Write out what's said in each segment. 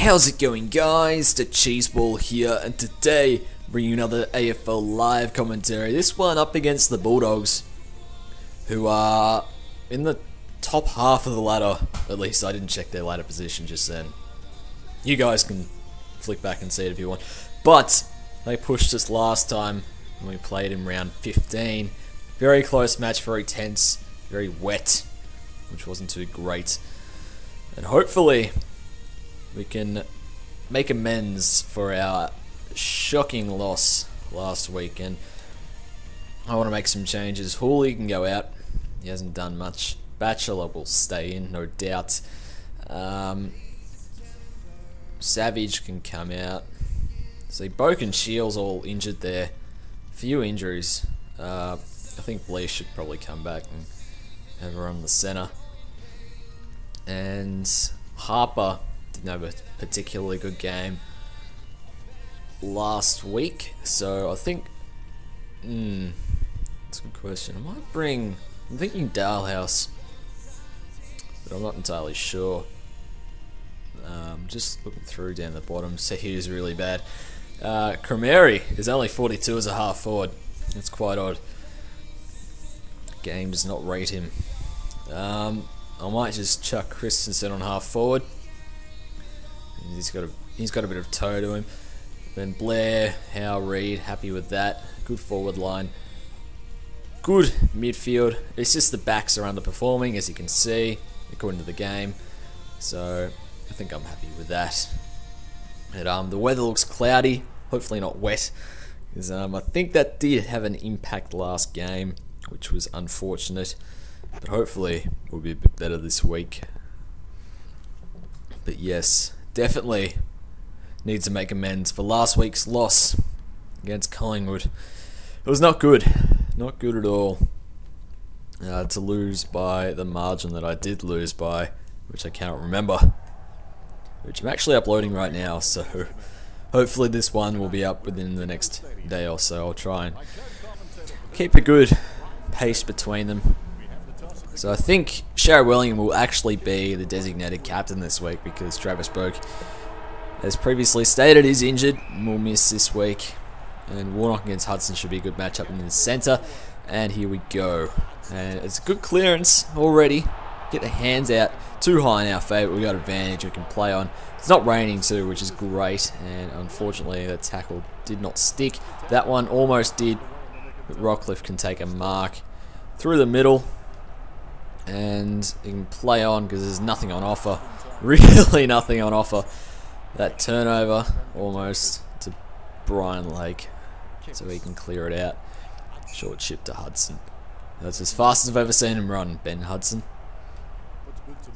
How's it going, guys? The Cheeseball here, and today bringing another AFL live commentary. This one up against the Bulldogs, who are in the top half of the ladder. At least I didn't check their ladder position just then. You guys can flick back and see it if you want. But they pushed us last time when we played in round 15. Very close match, very tense, very wet, which wasn't too great. And hopefully we can make amends for our shocking loss last week. And I want to make some changes. Hooley can go out. He hasn't done much. Batchelor will stay in, no doubt. Savage can come out. See, Boak and Shields all injured there. Few injuries. I think Bleach should probably come back and have her on the centre. And Harper didn't have a particularly good game last week, so I think that's a good question. I'm thinking Dalhouse, but I'm not entirely sure. Just looking through down the bottom, see who's really bad. Cromeri is only 42 as a half forward. That's quite odd. Game does not rate him. I might just chuck Christensen on half forward. He's got a bit of toe to him. Then Blair, Howe, Reid, happy with that. Good forward line. Good midfield. It's just the backs are underperforming, as you can see, according to the game. So I think I'm happy with that. But, the weather looks cloudy. Hopefully not wet. Because I think that did have an impact last game, which was unfortunate. But hopefully we'll be a bit better this week. But yes, definitely need to make amends for last week's loss against Collingwood. It was not good. Not good at all. To lose by the margin that I did lose by, which I cannot remember. Which I'm actually uploading right now, so hopefully this one will be up within the next day or so. I'll try and keep a good pace between them. So I think Sharrett William will actually be the designated captain this week, because Travis Boak, as previously stated, is injured and will miss this week. And Warnock against Hudson should be a good matchup in the centre. And here we go. And it's a good clearance already. Get the hands out too high in our favour. We got advantage we can play on. It's not raining too, which is great. And unfortunately, the tackle did not stick. That one almost did, but Rockcliffe can take a mark through the middle. And he can play on because there's nothing on offer. Really nothing on offer. That turnover almost to Brian Lake, so he can clear it out. Short chip to Hudson. That's as fast as I've ever seen him run, Ben Hudson.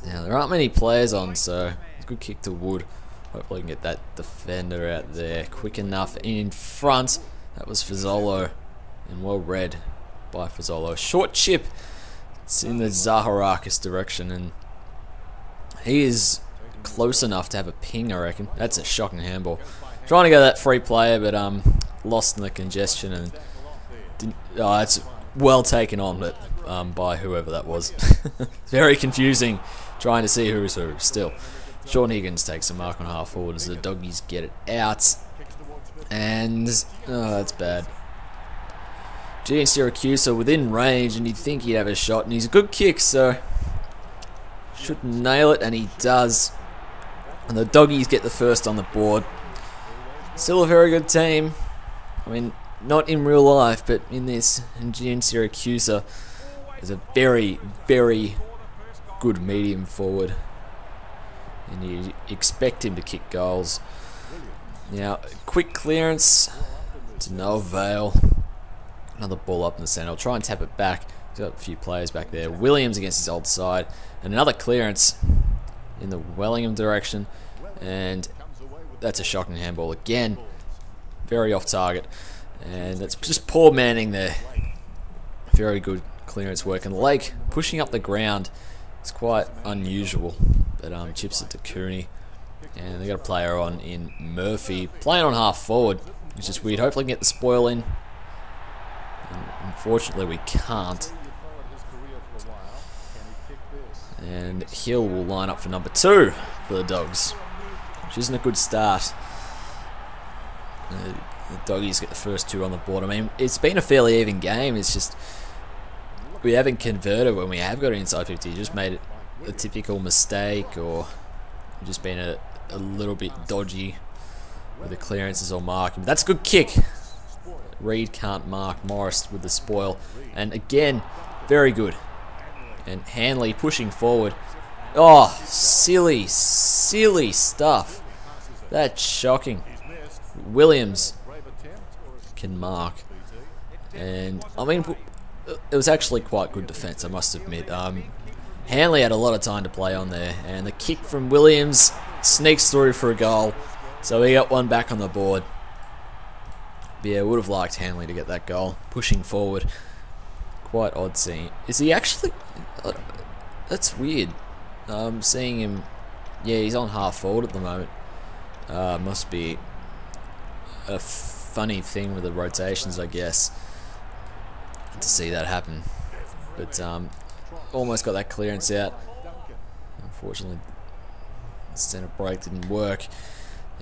Now there aren't many players on, so it's a good kick to Wood. Hopefully we can get that defender out there quick enough. In front, that was Fazolo, and well read by Fazolo. Short chip. It's in the Zaharakis direction, and he is close enough to have a ping, I reckon. That's a shocking handball. Trying to go that free player, but lost in the congestion, and it's well taken on, but by whoever that was. Very confusing, trying to see who's who. Still, Sean Higgins takes a mark on half forward as the doggies get it out, and that's bad. G and Syracuse are within range, and you'd think he'd have a shot, and he's a good kick, so should nail it, and he does. And the doggies get the first on the board. Still a very good team. I mean, not in real life, but in this, and G and Syracuse is a very, very good medium forward, and you expect him to kick goals. Now, quick clearance to no avail. Another ball up in the centre. I'll try and tap it back. He's got a few players back there. Williams against his old side. And another clearance in the Wellingham direction. And that's a shocking handball again. Very off target. And that's just poor manning there. Very good clearance work. And Lake pushing up the ground. It's quite unusual. But chips it to Cooney. And they got a player on in Murphy. Playing on half forward, which is weird. Hopefully we can get the spoil in. Unfortunately, we can't. And Hill will line up for number 2 for the Dogs. which isn't a good start. The Doggies get the first 2 on the board. I mean, it's been a fairly even game. It's just we haven't converted when we have got it inside 50. Just made it a typical mistake, or just been a little bit dodgy with the clearances or marking. But that's a good kick. Reed can't mark. Morris with the spoil. And again, very good. And Hanley pushing forward. Oh, silly, silly stuff. That's shocking. Williams can mark. And, I mean, it was actually quite good defence, I must admit. Hanley had a lot of time to play on there. And the kick from Williams sneaks through for a goal. So he got one back on the board. But yeah, would have liked Hanley to get that goal. Pushing forward. Quite odd seeing. Is he actually... That's weird. Seeing him... Yeah, he's on half forward at the moment. Must be a funny thing with the rotations, I guess, to see that happen. But almost got that clearance out. Unfortunately, the centre break didn't work.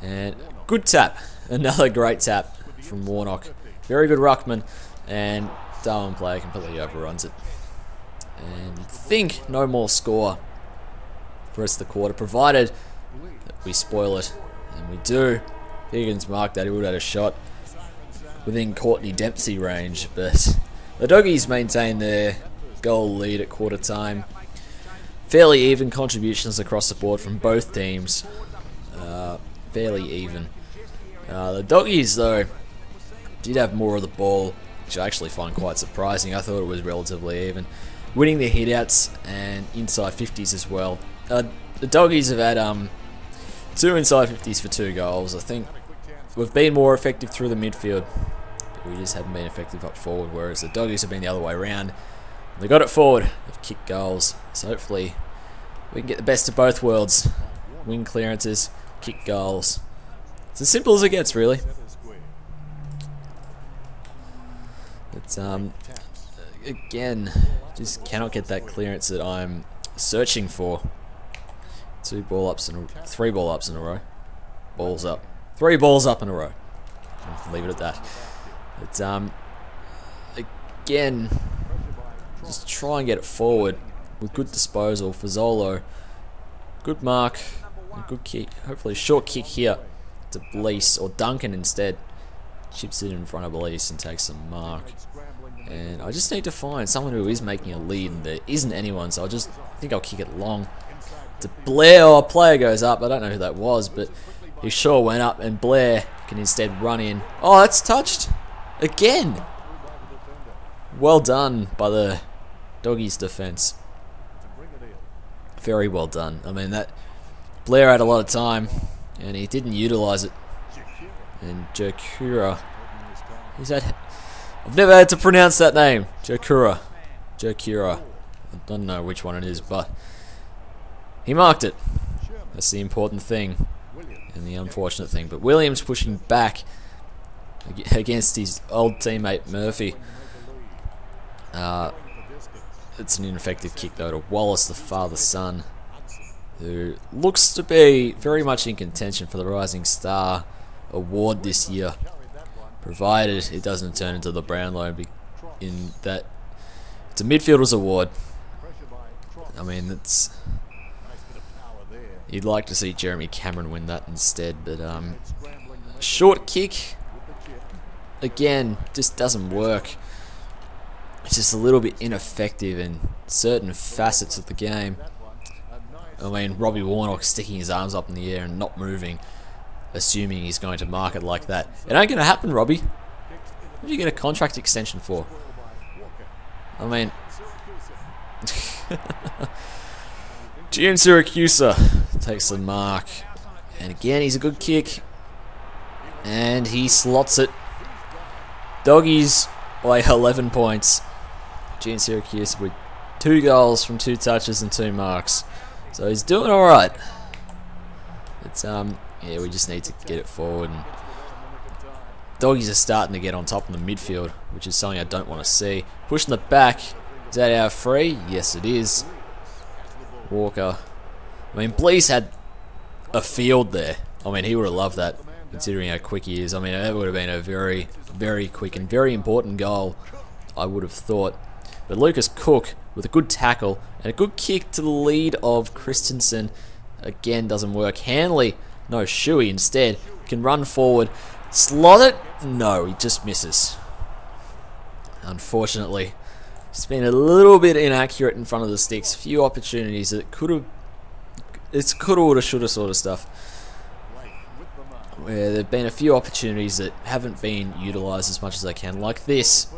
And good tap. Another great tap from Warnock. Very good ruckman. And Darwin player completely overruns it. And you'd think no more score for the rest of the quarter, provided that we spoil it. And we do. Higgins marked that. He would have had a shot within Courtney Dempsey range. But the Doggies maintain their goal lead at quarter time. Fairly even contributions across the board from both teams. Fairly even. The Doggies, though, did have more of the ball, which I actually find quite surprising. I thought it was relatively even. Winning their hitouts and inside 50s as well. The Doggies have had 2 inside 50s for 2 goals. I think we've been more effective through the midfield. We just haven't been effective up forward, whereas the Doggies have been the other way around. They got it forward, they've kicked goals. So hopefully we can get the best of both worlds. Win clearances, kick goals. It's as simple as it gets, really. But again, just cannot get that clearance that I'm searching for. 3 ball ups in a row. Balls up. 3 balls up in a row. I'll leave it at that. But again, just try and get it forward with good disposal for Zolo. Good mark, a good kick. Hopefully a short kick here to Blease, or Duncan instead. Chips it in front of Blease and takes some mark. And I just need to find someone who is making a lead, and there isn't anyone, so I think I'll kick it long to Blair. Oh, a player goes up. I don't know who that was, but he sure went up, and Blair can instead run in. Oh, that's touched again. Well done by the Doggies defense. Very well done. I mean, that Blair had a lot of time and he didn't utilize it. And Jokura, I've never had to pronounce that name. Jokura. I don't know which one it is, but he marked it. That's the important thing and the unfortunate thing. But Williams pushing back against his old teammate Murphy. It's an ineffective kick though to Wallace, the father-son, who looks to be very much in contention for the Rising Star award this year, provided it doesn't turn into the Brownlow, in that it's a midfielder's award. I mean, you'd like to see Jeremy Cameron win that instead, but short kick again just doesn't work. It's just a little bit ineffective in certain facets of the game. I mean, Robbie Warnock sticking his arms up in the air and not moving, assuming he's going to mark it like that. It ain't going to happen, Robbie. What do you get a contract extension for? I mean... GM Syracusa takes the mark. And again, he's a good kick. And he slots it. Doggies by 11 points. GM Syracuse with 2 goals from 2 touches and 2 marks. So he's doing alright. It's yeah, we just need to get it forward. And Doggies are starting to get on top in the midfield, which is something I don't want to see. Pushing the back. Is that our free? Yes, it is. Walker. I mean, Blease had a field there. I mean, he would have loved that, considering how quick he is. I mean, that would have been a very, very quick and very important goal, I would have thought. But Lucas Cook, with a good tackle and a good kick to the lead of Christensen, again doesn't work. Hanley, no, Shuey instead, can run forward. Slot it? No, he just misses. Unfortunately, it's been a little bit inaccurate in front of the sticks. Few opportunities that could have, it's coulda, woulda, shoulda sort of stuff. Where there have been a few opportunities that haven't been utilised as much as they can. Like this,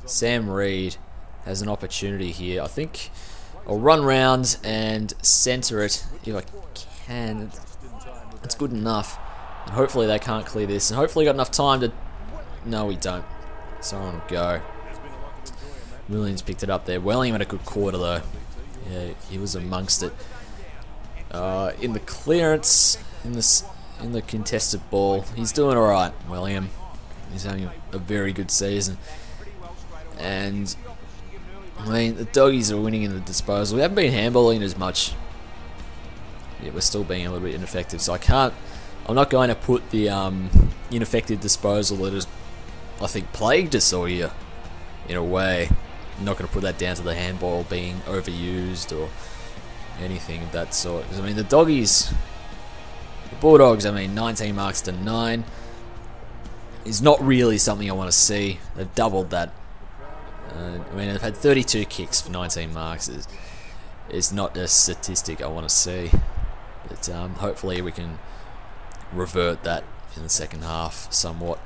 Sam Reed has an opportunity here. I think I'll run round and centre it if I can. That's good enough. And hopefully they can't clear this. And hopefully got enough time to... No, we don't. Someone will go. Williams picked it up there. Wellingham had a good quarter though. Yeah, he was amongst it. In the clearance, in the contested ball, he's doing all right. Wellingham, he's having a very good season. And I mean, the doggies are winning in the disposal. We haven't been handballing as much. Yeah, we're still being a little bit ineffective. So I'm not going to put the ineffective disposal that has, I think, plagued us all year, in a way. I'm not going to put that down to the handball being overused or anything of that sort. Because, I mean, the doggies, the Bulldogs, I mean, 19 marks to 9 is not really something I want to see. They've doubled that. I mean, they've had 32 kicks for 19 marks. It's not a statistic I want to see. But hopefully we can revert that in the second half somewhat.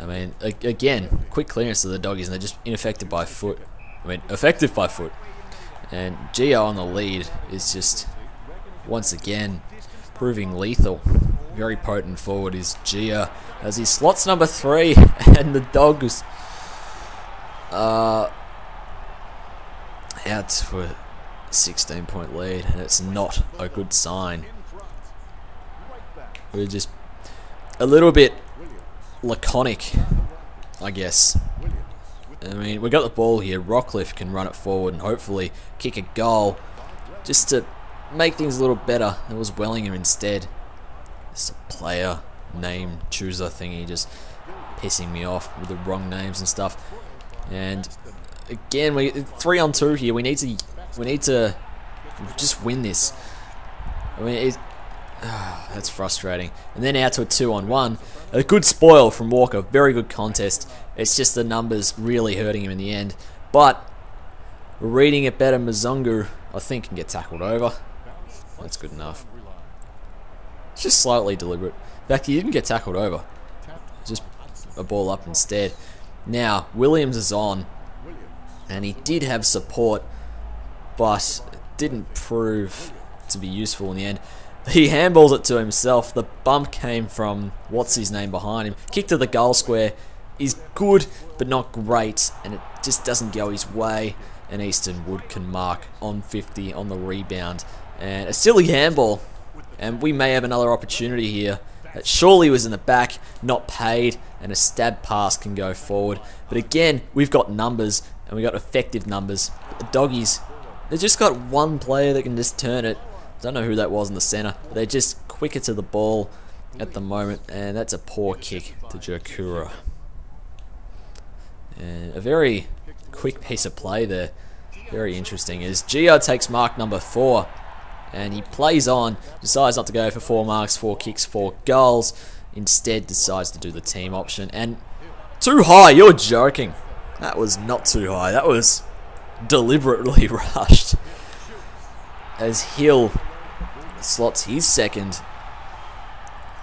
I mean, again, quick clearance of the doggies, and they're just ineffective by foot. I mean, effective by foot. And Gio on the lead is just, once again, proving lethal. Very potent forward is Gio, as he slots number 3, and the Dogs out to a 16-point lead, and it's not a good sign. We're just a little bit laconic, I guess. I mean, we got the ball here. Rockcliffe can run it forward and hopefully kick a goal just to make things a little better. It was Wellingham instead. It's a player name chooser thingy, just pissing me off with the wrong names and stuff. And again, we 3-on-2 here. We need to just win this. I mean, that's frustrating. And then out to a 2-on-1. A good spoil from Walker. Very good contest. It's just the numbers really hurting him in the end. But we're reading it better. Mzungu, I think, can get tackled over. That's good enough. It's just slightly deliberate. In fact, he didn't get tackled over. Just a ball up instead. Now, Williams is on. And he did have support, but it didn't prove to be useful in the end. He handballs it to himself. The bump came from what's his name behind him. Kick to the goal square is good, but not great, and it just doesn't go his way. And Easton Wood can mark on 50 on the rebound. And a silly handball, and we may have another opportunity here. That surely was in the back, not paid, and a stab pass can go forward. But again, we've got numbers, and we've got effective numbers. The doggies, they've just got one player that can just turn it. Don't know who that was in the centre, but they're just quicker to the ball at the moment, and that's a poor kick to Jokura. And a very quick piece of play there. Very interesting. As Gio takes mark number 4, and he plays on, decides not to go for 4 marks, 4 kicks, 4 goals. Instead decides to do the team option. And too high, you're joking. That was not too high. That was deliberately rushed. As Hill slots his second.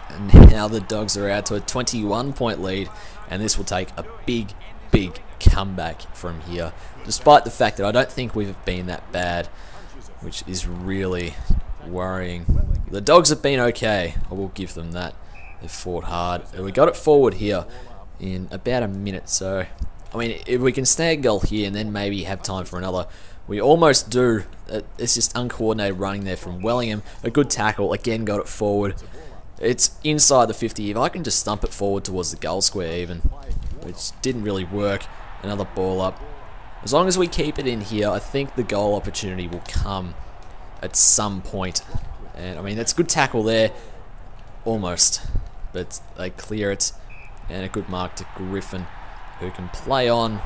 And now the Dogs are out to a 21-point lead. And this will take a big, big comeback from here. Despite the fact that I don't think we've been that bad, which is really worrying. The Dogs have been okay. I will give them that. They've fought hard. And we got it forward here in about a minute. So, I mean, if we can snag a goal here and then maybe have time for another, we almost do. It's just uncoordinated running there from Wellingham. A good tackle. Again, got it forward. It's inside the 50. If I can just stump it forward towards the goal square even, which didn't really work. Another ball up. As long as we keep it in here, I think the goal opportunity will come at some point. And I mean, that's a good tackle there. almost, but they clear it, and a good mark to Griffin, who can play on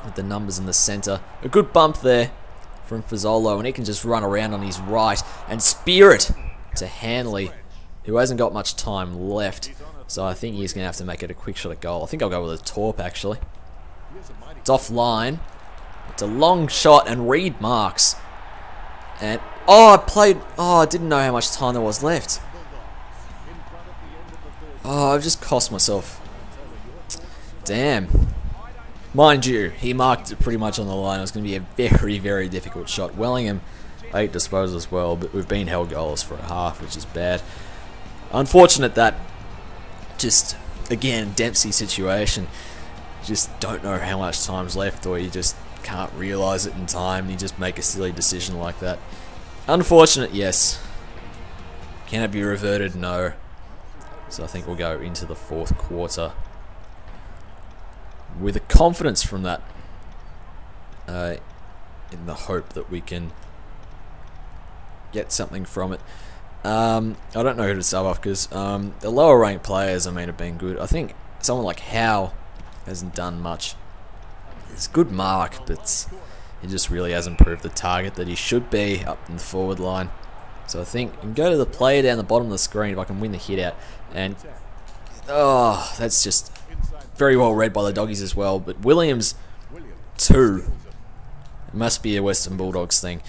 with the numbers in the centre. A good bump there from Fazolo, and he can just run around on his right and spear it to Hanley, who hasn't got much time left. So I think he's going to have to make it a quick shot at goal. I think I'll go with a torp, actually. It's offline. It's a long shot, and Reed marks. And, I didn't know how much time there was left. I've just cost myself. Damn. Mind you, he marked it pretty much on the line. It was going to be a very, very difficult shot. Wellingham 8 disposals as well, but we've been held goals for a half, which is bad. Unfortunate that, just, again, Dempsey situation. You just don't know how much time's left, or you just can't realise it in time, and you just make a silly decision like that. Unfortunate, yes. Can it be reverted? No. So I think we'll go into the fourth quarter with a confidence from that, in the hope that we can get something from it. I don't know who to sub off, because the lower ranked players, have been good. I think someone like Howe hasn't done much. It's a good mark, but he just really hasn't proved the target that he should be up in the forward line. So I think I can go to the player down the bottom of the screen if I can win the hit out. And, that's just very well read by the doggies as well. But Williams, 2. It must be a Western Bulldogs thing.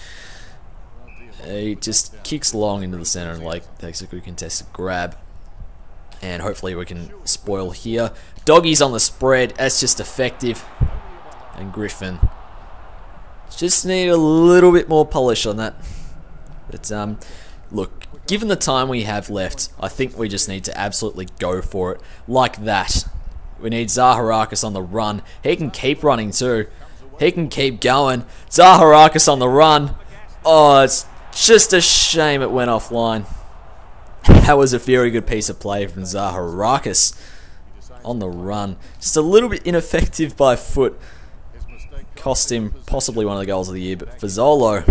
He just kicks long into the centre and takes a good contested grab. And hopefully we can spoil here. Doggies on the spread, that's just effective. And Griffin. Just need a little bit more polish on that. But, look, given the time we have left, I think we just need to absolutely go for it. Like that. We need Zaharakis on the run. He can keep running too. He can keep going. Zaharakis on the run. It's just a shame it went offline. That was a very good piece of play from Zaharakis on the run. Just a little bit ineffective by foot. Cost him possibly one of the goals of the year, but Fazolo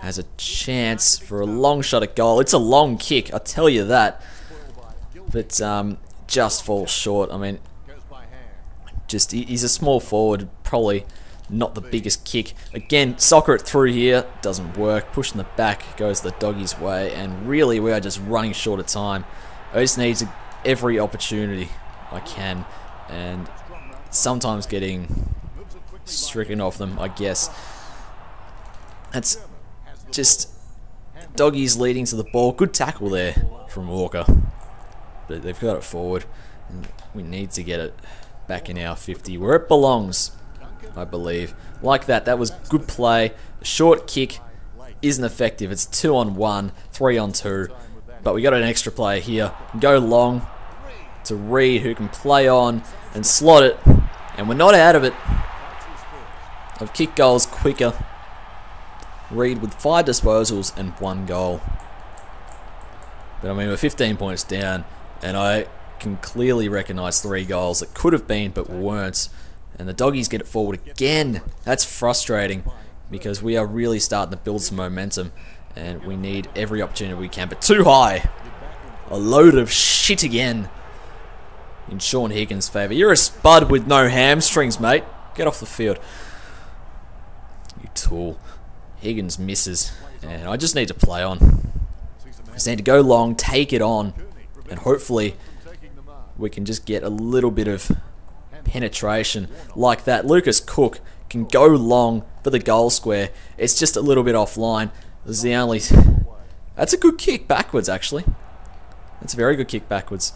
has a chance for a long shot at goal. It's a long kick, I'll tell you that. But just falls short. He's a small forward, probably not the biggest kick. Again, soccer it through here, doesn't work. Pushing the back goes the doggies' way, and really we are just running short of time. I just need every opportunity I can, and sometimes getting stricken off them, I guess. That's just doggies leading to the ball. Good tackle there from Walker, but they've got it forward, and we need to get it back in our 50 where it belongs, I believe. Like that. That was good play. The short kick isn't effective. It's 2-on-1, 3-on-2, but we got an extra player here. Go long to Reed, who can play on and slot it, and we're not out of it. I've kicked goals quicker. Reed with 5 disposals and 1 goal. But we're 15 points down, and I can clearly recognise 3 goals that could have been but weren't. And the doggies get it forward again. That's frustrating, because we are really starting to build some momentum, and we need every opportunity we can. But too high. A load of shit again in Sean Higgins' favour. You're a spud with no hamstrings, mate. Get off the field. You tool. Higgins misses, and I just need to play on. I just need to go long, take it on, and hopefully we can just get a little bit of penetration like that. Lucas Cook can go long for the goal square. It's just a little bit offline. This is the only... That's a good kick backwards, actually. That's a very good kick backwards.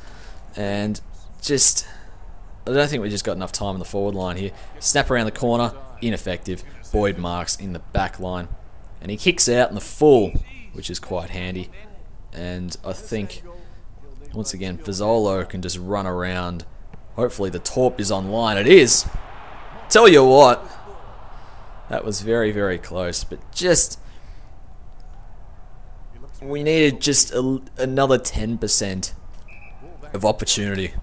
And just... I don't think we just got enough time in the forward line here. Snap around the corner, ineffective. Boyd marks in the back line. And he kicks out in the full, which is quite handy. And I think, once again, Fazolo can just run around. Hopefully the torp is online. It is! Tell you what, that was very, very close. But just... we needed just another 10% of opportunity.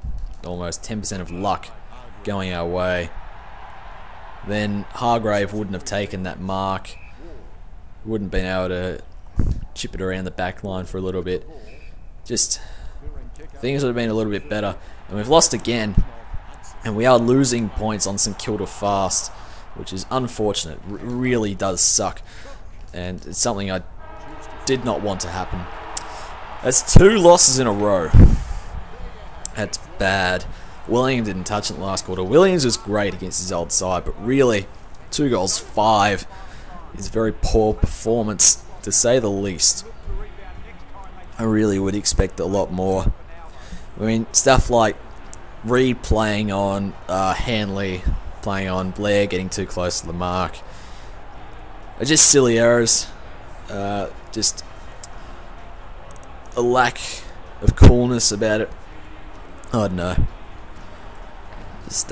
Almost 10% of luck going our way. Then Hargrave wouldn't have taken that mark. Wouldn't been able to chip it around the back line for a little bit. Just things would have been a little bit better. And we've lost again. And we are losing points on St Kilda fast, which is unfortunate. It really does suck. And it's something I did not want to happen. That's 2 losses in a row. That's bad. Williams didn't touch it in the last quarter. Williams was great against his old side, but really, 2 goals, 5 is a very poor performance, to say the least. I really would expect a lot more. I mean, stuff like Reed playing on Hanley, playing on Blair, getting too close to the mark. Are just silly errors. Just a lack of coolness about it. I don't know. Just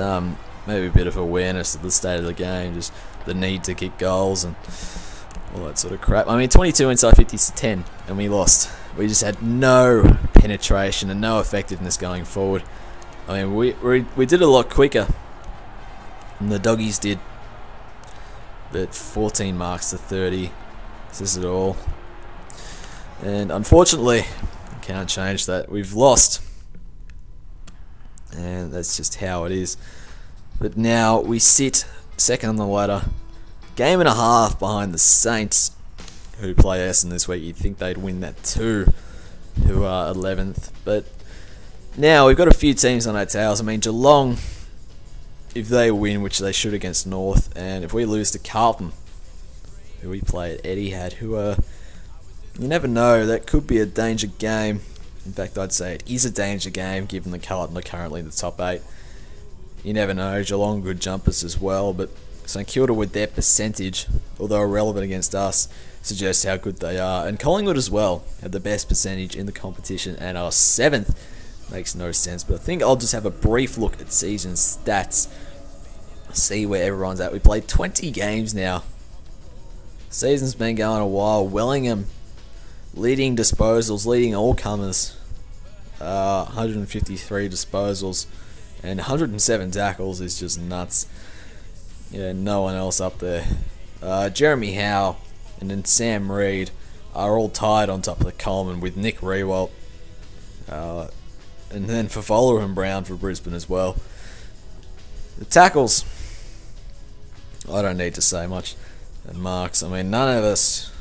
maybe a bit of awareness of the state of the game, just the need to kick goals and all that sort of crap. I mean, 22 inside 50s to 10, and we lost. We just had no penetration and no effectiveness going forward. I mean, we did it a lot quicker than the doggies did. But 14 marks to 30 says it all. And unfortunately, can't change that. We've lost. And that's just how it is. But now we sit second on the ladder. Game and a half behind the Saints, who play Essendon this week. You'd think they'd win that too, who are 11th. But now we've got a few teams on our tails. I mean, Geelong, if they win, which they should against North, and if we lose to Carlton, who we play at Etihad, who are, you never know, that could be a danger game. In fact, I'd say it is a danger game, given the Carlton are currently in the top 8. You never know, Geelong good jumpers as well, but St Kilda with their percentage, although irrelevant against us, suggests how good they are. And Collingwood as well had the best percentage in the competition and are 7th. Makes no sense, but I think I'll just have a brief look at season stats, see where everyone's at. We played 20 games now. Season's been going a while. Wellingham leading disposals, leading all comers. 153 disposals and 107 tackles is just nuts. Yeah, no one else up there. Jeremy Howe and then Sam Reid are all tied on top of the Coleman with Nick Rewalt. And then Favola and Brown for Brisbane as well. The tackles, I don't need to say much. And marks, I mean, none of us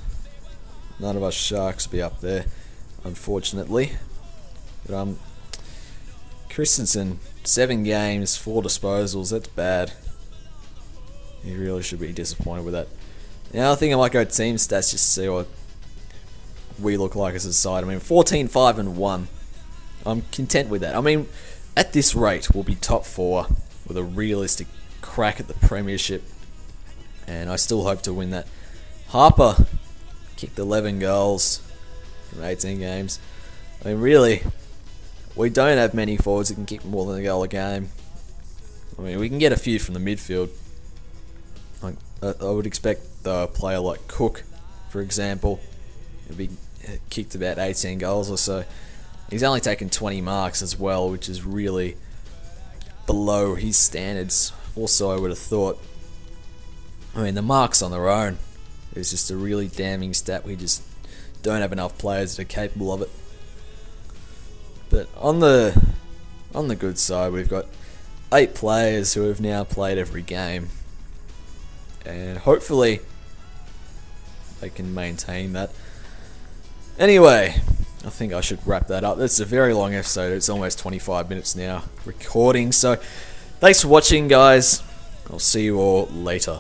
Sharks be up there, unfortunately. But Christensen, 7 games, 4 disposals. That's bad. He really should be disappointed with that. Now I think I might go team stats just to see what we look like as a side. I mean, 14-5-1. I'm content with that. I mean, at this rate, we'll be top 4 with a realistic crack at the premiership, and I still hope to win that. Harper kicked 11 goals from 18 games. I mean, really, we don't have many forwards that can kick more than a goal a game. I mean, we can get a few from the midfield. Like, I would expect a player like Cook, for example, to be kicked about 18 goals or so. He's only taken 20 marks as well, which is really below his standards. Also, I would have thought, I mean, the marks on their own is just a really damning stat. We just don't have enough players that are capable of it. But on the good side, we've got 8 players who have now played every game, and hopefully they can maintain that. Anyway, I think I should wrap that up. It's a very long episode. It's almost 25 minutes now recording. So thanks for watching, guys. I'll see you all later.